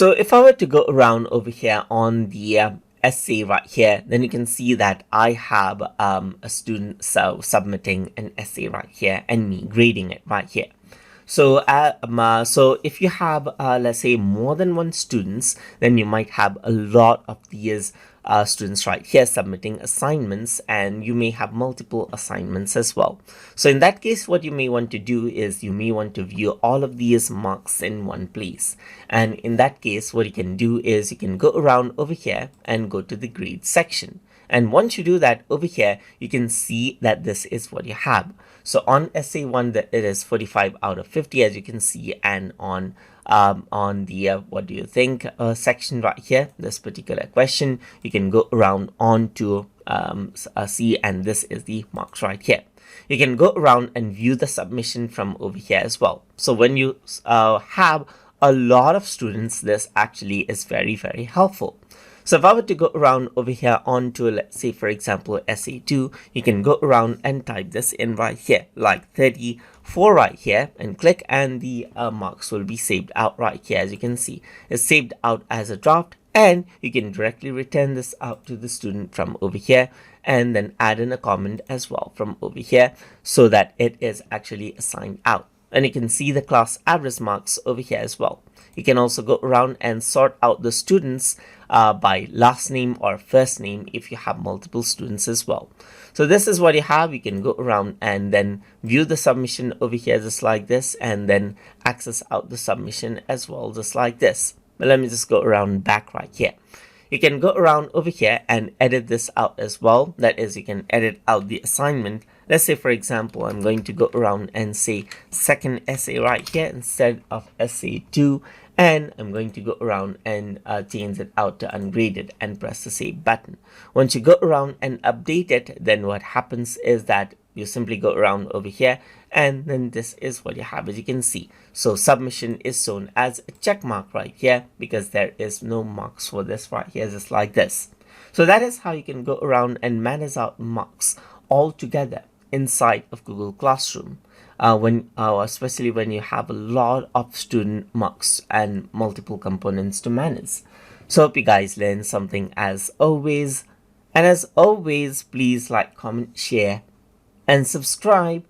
So if I were to go around over here on the essay right here, then you can see that I have a student submitting an essay right here and me grading it right here. So if you have, let's say, more than one students, then you might have a lot of these students right here submitting assignments, and you may have multiple assignments as well. So in that case, what you may want to do is you may want to view all of these marks in one place. And in that case, what you can do is you can go around over here and go to the grade section. And once you do that over here, you can see that this is what you have. So on essay 1, that it is 45 out of 50, as you can see, and on the what do you think section right here, this particular question, you can go around on to see, and this is the marks right here. You can go around and view the submission from over here as well. So when you have a lot of students, this actually is very, very helpful. So if I were to go around over here onto, let's say, for example, essay 2, you can go around and type this in right here, like 34 right here, and click, and the marks will be saved out right here. As you can see, it's saved out as a draft, and you can directly return this out to the student from over here, and then add in a comment as well from over here so that it is actually assigned out. And you can see the class average marks over here as well. You can also go around and sort out the students by last name or first name if you have multiple students as well. So this is what you have. You can go around and then view the submission over here just like this, and then access out the submission as well just like this. But let me just go around back right here. You can go around over here and edit this out as well. That is, you can edit out the assignment. Let's say, for example, I'm going to go around and say second essay right here instead of essay 2. And I'm going to go around and change it out to ungraded and press the save button. Once you go around and update it, then what happens is that you simply go around over here, and then this is what you have, as you can see. So submission is shown as a check mark right here because there is no marks for this right here, just like this. So that is how you can go around and manage out marks all together inside of Google Classroom. Especially when you have a lot of student marks and multiple components to manage. So hope you guys learned something as always. And as always, please like, comment, share, and subscribe